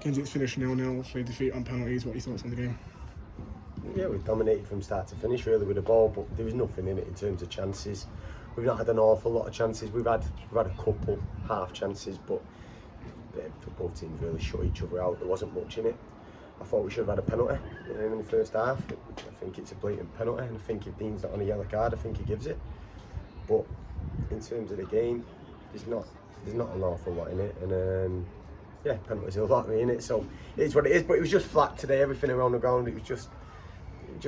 It's finished 0-0, obviously defeat on penalties. What are your thoughts on the game? Yeah, we've dominated from start to finish really with the ball, but there was nothing in it in terms of chances. We've not had an awful lot of chances. We've had a couple half chances, but both teams really shut each other out. There wasn't much in it. I thought we should have had a penalty in the first half. I think it's a blatant penalty, and I think if Dean's not on a yellow card, I think he gives it. But in terms of the game, there's not an awful lot in it, and yeah, penalties are a lot in it. So it's what it is. But it was just flat today. Everything around the ground, it just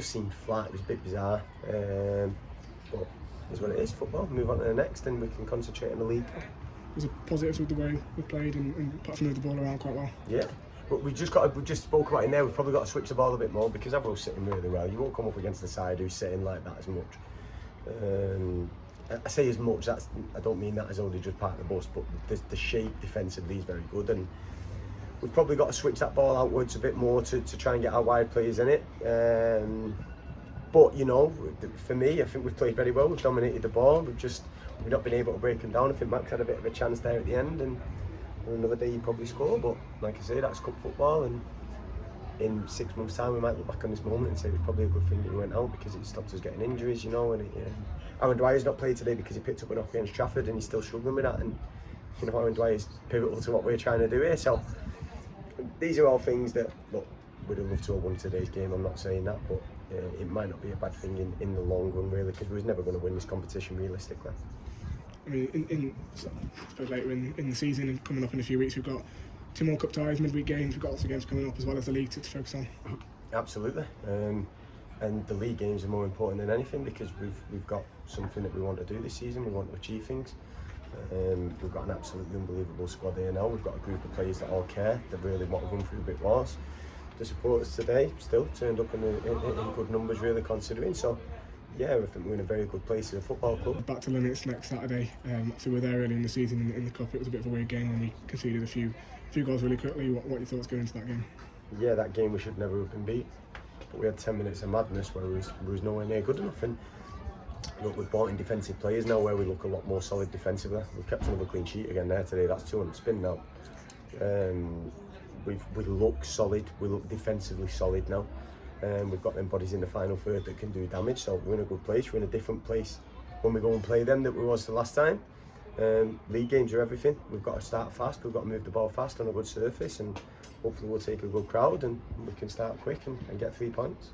seemed flat. It was a bit bizarre. But it's what it is. Football. Move on to the next, and we can concentrate on the league. Was it positives with the way we played and perhaps moved the ball around quite well? Yeah. But we just spoke about it now. We've probably got to switch the ball a bit more because everyone's sitting really well. You won't come up against the side who's sitting like that as much. I say as much. I don't mean that as only just part of the bus, but the shape defensively is very good, and we've probably got to switch that ball outwards a bit more to try and get our wide players in it. But you know, for me, I think we've played very well. We've dominated the ball. We've not been able to break them down. I think Max had a bit of a chance there at the end, and another day he'd probably score. But like I say, that's cup football, and in 6 months' time we might look back on this moment and say it was probably a good thing that we went out because it stopped us getting injuries, you know. And Aaron Dwyer's not played today because he picked up a knock against Trafford and he's still struggling with that. And you know, Aaron Dwyer's pivotal to what we're trying to do here. So these are all things that, look, we'd have loved to have won today's game. I'm not saying that, but it might not be a bad thing in the long run, really, because we was never going to win this competition realistically. I mean, I suppose later in the season and coming up in a few weeks, we've got 2 more cup ties, midweek games. We've got lots of games coming up as well as the league to focus on. Absolutely, and the league games are more important than anything because we've got something that we want to do this season. We want to achieve things. We've got an absolutely unbelievable squad here now. We've got a group of players that all care. They really want to run through a bit wars. The supporters today still turned up in good numbers, really considering. So yeah, I think we're in a very good place as a football club. Back to limits next Saturday. So we're there early in the season in the cup. It was a bit of a weird game when we conceded a few goals really quickly. What are your thoughts going into that game? Yeah, that game we should never have been beat. But we had 10 minutes of madness where we was nowhere near good enough. And look, we've brought in defensive players now where we look a lot more solid defensively. We've kept another clean sheet again there today. That's 2 on the spin now. We look solid. We look defensively solid now. We've got them bodies in the final third that can do damage. So we're in a good place. We're in a different place when we go and play them that we was the last time. League games are everything. We've got to start fast. We've got to move the ball fast on a good surface, and hopefully we'll take a good crowd and we can start quick and get 3 points.